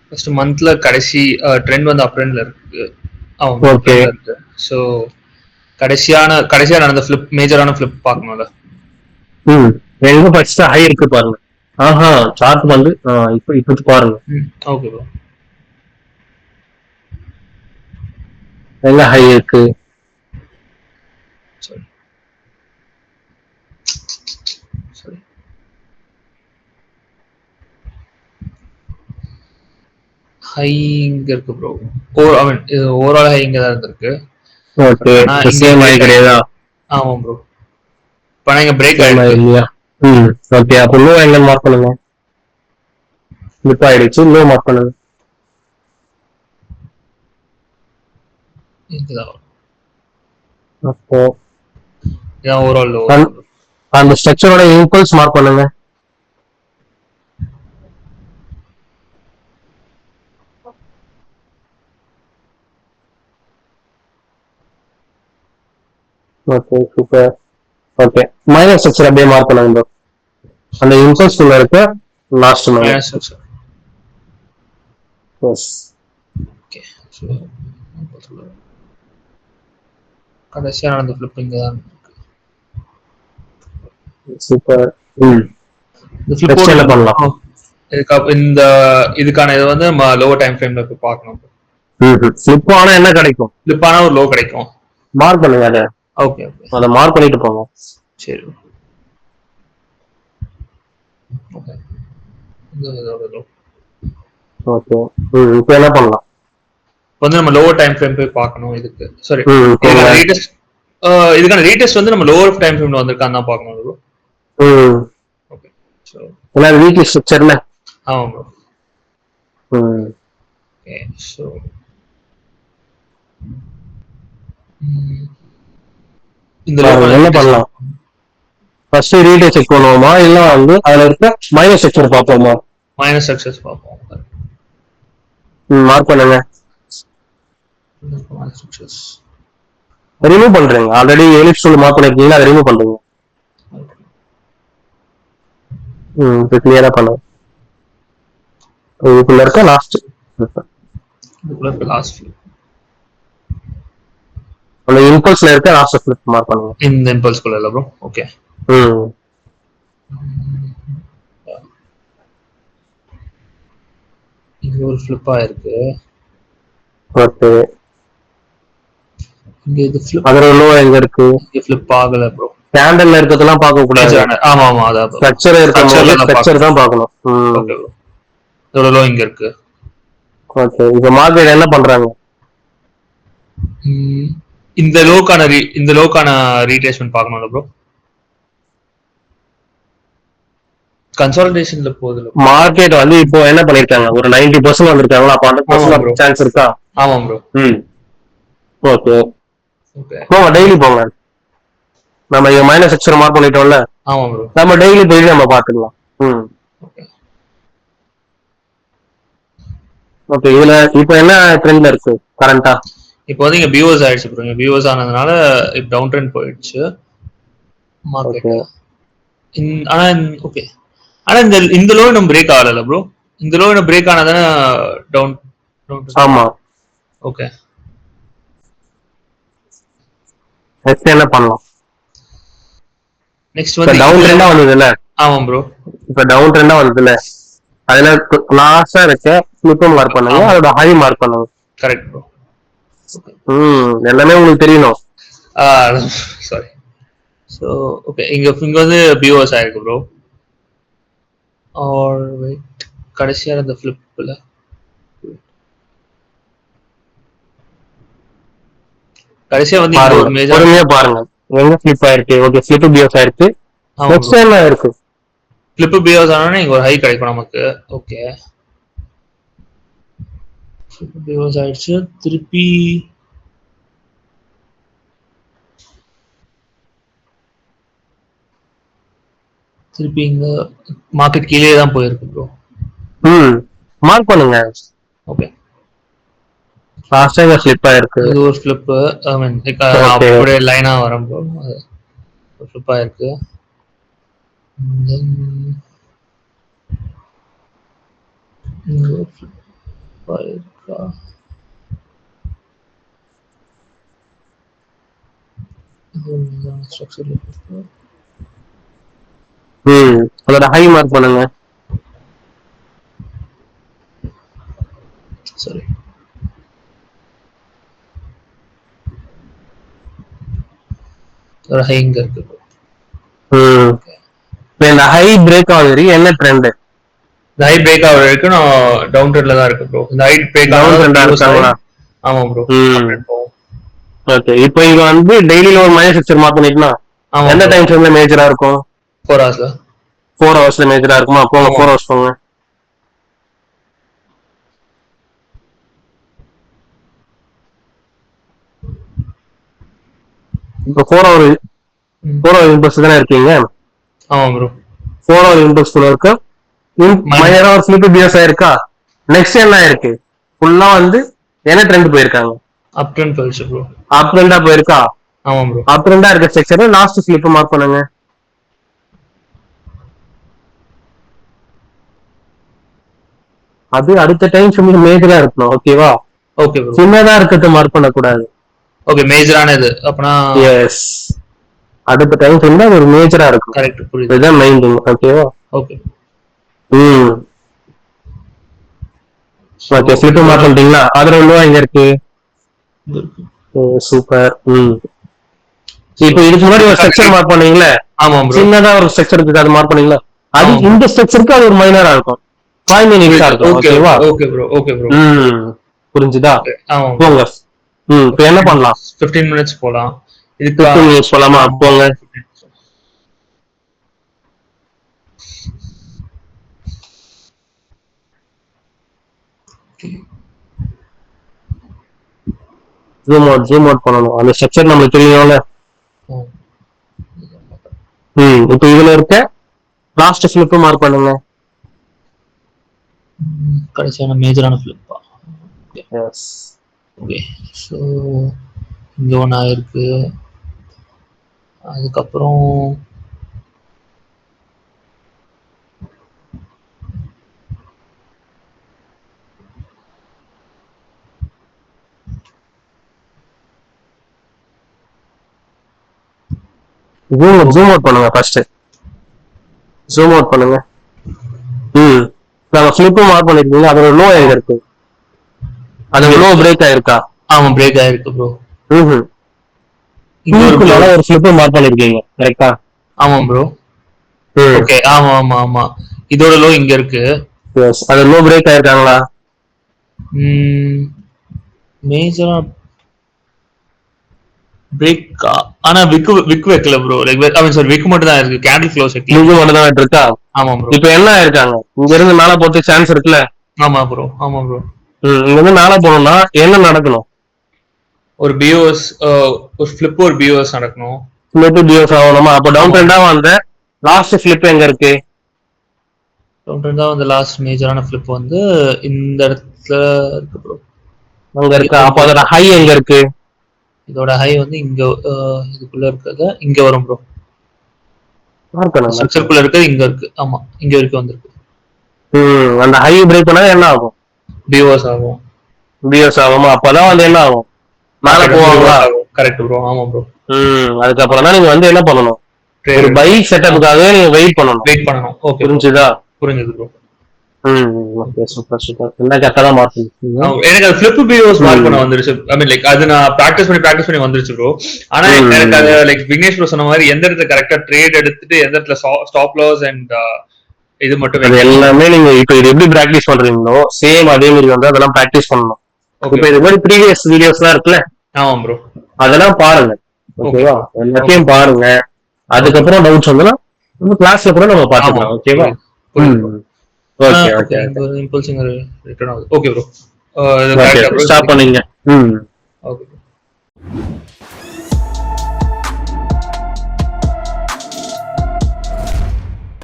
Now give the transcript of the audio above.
First மந்த்ல கடைசி trend வந்து அப் ட்ரெண்ட்ல இருக்கு. ஆமாம் ப்ரோ, அப் ஓகே. ட்ரெண்ட்ல இருக்கு. ஸோ கடைசியா நடந்த ஃபிளிப், மேஜரான ஃபிளிப் பார்க்கணும்ல. ம். எங்க ஃபர்ஸ்ட் ஹை இருக்கு பாருங்க. ஆஹா, சார்ட் வந்து இப்போ இப்போ பாருங்க. Okay bro. எங்க ஹை இருக்கு? சரி சரி. ஹை இங்க இருக்கு ப்ரோ. ஐ மீன் இது ஓவரால் ஹை இங்க தான் இருந்திருக்கு. ஓகே. பட் ஆனா இங்க சேம் ஹை பிரேக் ஆயிருக்கு. கிடையாதா? ஆமாம் ப்ரோ. இப்ப ஆனா இங்க பிரேக் சேம் ஹை ஆயிருக்கு. இல்லையா? ம். ஓகே. அப்போ லோ எங்க மார்க் பண்ணுங்க. ஸ்லிப் ஆயிடுச்சு. லோ மார்க் பண்ணுங்க. இதுதான் அப்போ இதான் ஓவரால் லோ. அந்த ஸ்ட்ரக்சரோட இம்பல்ஸ் மார்க் பண்ணுங்க. Okay, super. Okay, minor structure அப்படியே மார்க் பண்ணுங்க. அந்த இம்பல்ஸ் உள்ள இருக்க last minor. Minus structure. Yes. Okay. So கடைசியா நடந்த ஃபிளிப் இங்க தான் இருக்கு. சூப்பர். ம். இந்த நெக்ஸ்ட் என்ன பண்ணலாம்? இந்த இதுக்கான இது வந்து நம்ம லோவர் டைம் ஃப்ரேம்ல போய் பார்க்கணும். ஸ்லிப் ஆனா என்ன கிடைக்கும்? ஃபிளிப் ஆனா ஒரு லோ கிடைக்கும். மார்க் பண்ணுங்க அதை. Okay okay. அதை மார்க் பண்ணிட்டு போங்க. சரி. ஓகே. இதோட லோ. ஓகே. இப்போ என்ன பண்ணலாம்? வந்து நம்ம லோவர் டைம் ஃப்ரேம் போய் பார்க்கணும். இதுக்கு சாரி, போங்க. இதுக்கான ரீடெஸ்ட் வந்து நம்ம லோவர் டைம் ஃப்ரேம்ல வந்திருக்கான்னு தான் பார்க்கணும் ப்ரோ. ஓகே. ஸோ ஏன்னா வீக்லி ஸ்ட்ரக்சர்ல. ஆமாம் ப்ரோ. ஓகே. ஸோ இந்த லோக்கான என்ன பண்ணலாம்? ஃபர்ஸ்ட் ரீடே செக் பண்ணுவோமா, இல்ல வந்து அதுல இருக்க மைனர் ஸ்ட்ரக்சர் பார்ப்போமா? மைனர் ஸ்ட்ரக்சர்ஸ் பார்ப்போம். மார்க் பண்ணுங்க. ரிமூவ் பண்றீங்க. ஆல்ரெடி எலிப்ஸ் டூல் மார்க் பண்ணிருக்கீங்களா, அதை ரிமூவ் பண்றீங்க. இப்போ கிளியரா பண்ணுங்க. இதுக்குள்ள இருக்க லாஸ்ட் அந்த இம்பல்ஸ்ல இருக்க லாஸ்ட் ஃபிளிப் மார்க் பண்ணுங்க. இந்த இம்பல்ஸ் குள்ள இல்ல ப்ரோ. ஓகே. இது ஒரு ஃபிளிப் ஆயிருக்கு. ஓகே. இங்க இது ஃபிளிப். அதோட லோ எங்க இருக்கு? இங்க ஃபிளிப் ஆகல ப்ரோ. கேண்டல்ல இருக்கதெல்லாம் பார்க்க கூடாது. ஆமா ஆமா, அதான் ஸ்ட்ரக்சர் இருக்கும்போது ஸ்ட்ரக்சர் தான் பார்க்கணும். Okay bro. இதோட லோ இங்க இருக்கு. ஓகே. இப்போ மார்க்கெட் என்ன பண்றாங்க? இந்த லோக்கான ரீட்ரேஸ்மென்ட் பார்க்கணும்ல ப்ரோ. கன்சாலிடேஷன்ல போகுதுல மார்க்கெட் வந்து இப்போ என்ன பண்ணிருக்காங்க, ஒரு 90% வந்திருக்காங்களா? அப்ப 100% சான்ஸ் இருக்கா? ஆமாம் ப்ரோ. ஓகே. ஓகே. போங்க, டெய்லி போங்க. நம்ம இங்க மைனர் ஸ்ட்ரக்சர் மார்க் பண்ணிட்டோம்ல. ஆமாம் ப்ரோ. நம்ம டெய்லி போய் நம்ம பார்த்துக்கலாம். ஓகே. ஓகே. இதுல இப்போ என்ன ட்ரெண்ட்ல இருக்கு கரண்டா? இப்போ வந்து இங்க பியூஸ் ஆயிடுச்சு ப்ரோ. இங்க பியூஸ் ஆனதுனால இப்போ டவுன் ட்ரெண்ட் போயிடுச்சு மார்க்கெட். ஆனா ஓகே. ஆனா இந்த லோ நம்ம பிரேக் ஆகல ப்ரோ. இந்த லோ நம்ம பிரேக் ஆனதானே டவுன். ஆமா. ஓகே. நெக்ஸ்ட் என்ன பண்ணலாம்? நெக்ஸ்ட் வந்து டவுன் ட்ரெண்டா வந்ததுல. ஆமாம் ப்ரோ. இப்ப டவுன் ட்ரெண்டா வந்ததுல, அதுல லாஸ்டா இருக்க ஸ்லிப்பை மார்க் பண்ணுங்க, அதோட ஹை மார்க் பண்ணுங்க. Correct bro. எல்லாமே உங்களுக்கு தெரியணும். சாரி. ஸோ ஓகே, இங்க வந்து பிஓஎஸ் ஆயிருக்கு ப்ரோ. ஆர் வெயிட், கடைசியா இந்த ஃபிளிப்ல கடைசியா வந்து இங்க ஒரு மேஜர். பொறுமையா பாருங்க எங்க ஃபிளிப் ஆயிருக்கு. ஓகே, ஃபிளிப் பிஓஎஸ் ஆயிருக்கு. நெக்ஸ்ட் என்ன இருக்கு? ஃபிளிப் பிஓஎஸ் ஆனா இங்க ஒரு ஹை கிடைக்கும் நமக்கு. ஓகே. ஃபிளிப் பிஓஎஸ் ஆயிடுச்சு. திருப்பி இங்க மார்க்கெட் கீழே தான் போயிருக்கு ப்ரோ. மார்க் பண்ணுங்க. ஓகே. லாஸ்ட் டைம் ஸ்லிப் ஆயிருக்கு. இது ஒரு ஃபிளிப். ஐ மீன் அப்படியே லைனா வரும் ப்ரோ. அது ஃபிளிப் ஆயிருக்கு. இருக்கா? இது ஸ்ட்ரக்சர் அதோட ஹை மார்க் பண்ணுங்க. சரி. ஹை இங்க இருக்கு. இந்த ஹை பிரேக் ஆகுது என்ன ட்ரெண்ட்? இந்த ஹை பிரேக் ஆகுற வரைக்கும் நான் டவுன் ட்ரெண்ட்ல தான் இருக்கு ப்ரோ. இந்த ஹை பிரேக் டவுன் ட்ரெண்டா இருக்காங்களா? ஆமா ப்ரோ. ஓகே, இப்போ இங்க வந்து டெய்லில ஒரு மைனர் ஸ்ட்ரக்சர் மார்க் பண்ணிட்டா எந்த டைம் ஃப்ரேம்ல மேஜரா இருக்கும்? 4 ஹவர்ஸ்ல. 4 ஹவர்ஸ்ல மேஜரா இருக்குமா? அப்போ 4 ஹவர்ஸ் போங்க. இப்போ 4 ஹவர் இம்பல்ஸ் தானே இருக்கீங்க? ஆமா ப்ரோ. 4 ஹவர் இம்பல்ஸ் குள்ள இருக்கு. மைனரா ஒரு ஸ்லிப் பிஎஸ் ஆயிருக்கா. நெக்ஸ்ட் என்ன ஆயிருக்கு? ஃபுல்லா வந்து என்ன ட்ரெண்ட் போயிருக்காங்க? அப் ட்ரெண்ட் போயிடுச்சு ப்ரோ. அப் ட்ரெண்டா போயிருக்கா? ஆமா ப்ரோ. அப் ட்ரெண்டா இருக்க ஸ்ட்ரக்சர் லாஸ்ட் ஸ்லிப் மார்க் பண்ணுங்க. அது அடுத்த டைம் சொல்லி மேஜரா இருக்கணும். ஓகேவா? Okay bro. சின்னதா இருக்கிறது மார்க் பண்ண கூடாது. ஓகே, மேஜரான இது அப்பனா எஸ், அடுத்த டைம் சொல்லி அது ஒரு மேஜரா இருக்கும். கரெக்ட், புரியுது. இதுதான் மெயின் திங். ஓகேவா? ஓகே. ஓகே, ஸ்லிப் மார்க் பண்ணிட்டீங்களா? அதுல உள்ளவா எங்க இருக்கு? சூப்பர். இப்போ இதுக்கு முன்னாடி ஒரு ஸ்ட்ரக்சர் மார்க் பண்ணீங்களா? ஆமா ப்ரோ. சின்னதா ஒரு ஸ்ட்ரக்சர் இருக்கு, அது மார்க் பண்ணீங்களா? அது இந்த ஸ்ட்ரக்சருக்கு அது ஒரு மைனரா இருக்கும். 5 மினிட்ஸா இருக்கும். ஓகேவா? Okay bro. Okay bro. புரிஞ்சுதா? ஆமா போங்க. இப்போ என்ன பண்ணலாம்? 15 மினிட்ஸ் போலாம். இதுக்கு 15 மினிட்ஸ் போலாமா? போங்க. ஜூம் அவுட் பண்ணணும். அந்த ஸ்ட்ரக்சர் நமக்கு தெரியும்ல. இப்போ இதுல இருக்க லாஸ்ட் ஸ்லிப் மார்க் பண்ணுங்க. கடைசியான மேஜரான ஃபிளிப்பா? எஸ். ஓகே, ஸோ இங்க ஒன்று ஆயிருக்கு. அதுக்கப்புறம் ஜூம் அவுட் பண்ணுங்க. ஃபர்ஸ்ட் ஜூம் அவுட் பண்ணுங்க. நம்ம ஸ்லிப் மார்க் பண்ணிருக்கீங்க. அதோட லோ எங்க இருக்கு? அது லோ பிரேக் ஆயிருக்கா? ஆமா, பிரேக் ஆயிருக்கு ப்ரோ. இங்க ஒரு ஸ்லிப் மார்க் பண்ணிருக்கீங்க. கரெக்ட்டா? ஆமா ப்ரோ. ஓகே, ஆமா ஆமா ஆமா. இதோட லோ இங்க இருக்கு. எஸ், அது லோ பிரேக் ஆயிருக்காங்களா? மேஜரா பிரேக். ஆனா விக் வைக்கல bro. Like I mean sir, wig மட்டும் தான் இருக்கு. கேண்டில் க்ளோஸ் வைக்கல. விக் மட்டும் தான் இருக்கா? ஆமா ப்ரோ. இப்போ என்ன ஆயிருக்காங்க? இங்க இருந்து மேல போறது சான்ஸ் இருக்குல்ல? ஆமா ப்ரோ. ஆமா ப்ரோ. இங்க இருந்து மேல போகணும்னா என்ன நடக்கணும்? ஒரு பிஓஎஸ், ஒரு ஃபிளிப், ஒரு பிஓஎஸ் நடக்கணும். ஃபிளிப் பிஓஎஸ் ஆகணுமா? அப்போ டவுன் ட்ரெண்டா வந்த லாஸ்ட் ஃபிளிப் எங்க இருக்கு? டவுன் ட்ரெண்டா வந்த லாஸ்ட் மேஜரான ஃபிளிப் வந்து இந்த இடத்துல இருக்கு ப்ரோ. அங்க இருக்கா? அப்போ அதோட ஹை எங்க இருக்கு? இதோட ஹை வந்து இங்க, இதுக்குள்ள இருக்கிறது இங்க வரும் ப்ரோ. ஸ்ட்ரக்சர்க்குள்ள இருக்கிறது இங்க இருக்கு. ஆமா, இங்க வரைக்கும் வந்திருக்கு. அந்த ஹை பிரேக் பண்ணா என்ன ஆகும்? பிஓஎஸ் ஆகும். பிஓஎஸ் ஆகுமா? அப்பதான் வந்து என்ன ஆகும்? மேல போவாங்களா? Correct bro. ஆமா ப்ரோ. அதுக்கப்புறம் தான் நீங்க வந்து என்ன பண்ணணும்? ஒரு பை செட்டப்புக்காக நீங்க வெயிட் பண்ணணும். ஓகே, புரிஞ்சுதா? புரிஞ்சது ப்ரோ. Okay, super super. என்ன கரெக்டா மார்க் எனக்கு அது ஃபிளிப் பிஓஎஸ் மார்க் பண்ண வந்துருச்சு. ஐ மீன் லைக் அது நான் பிராக்டிஸ் பண்ணி வந்துருச்சு ப்ரோ. ஆனா எனக்கு அது லைக் விக்னேஷ் ப்ரோ சொன்ன மாதிரி எந்த இடத்துல கரெக்டா ட்ரேட் எடுத்துட்டு எந்த இடத்துல ஸ்டாப் லாஸ் அண்ட் இது மட்டும் எல்லாமே நீங்க இப்ப இது எப்படி பிராக்டிஸ் பண்றீங்களோ சேம் அதே மாதிரி வந்து அதெல்லாம் பிராக்டிஸ் பண்ணணும். இப்ப இது மாதிரி ப்ரீவியஸ் வீடியோஸ் எல்லாம் இருக்குல்ல? ஆமா ப்ரோ. அதெல்லாம் பாருங்க. ஓகேவா? எல்லாத்தையும் பாருங்க. அதுக்கப்புறம் டவுட்ஸ் வந்தா நம்ம கிளாஸ்ல கூட நம்ம பாத்துக்கலாம். ஓகேவா? Okay okay. இம்பல்சிங் ரிட்டர்ன் ஆகுது. Okay bro. ஸ்டாப் பண்ணீங்க. ஓகே.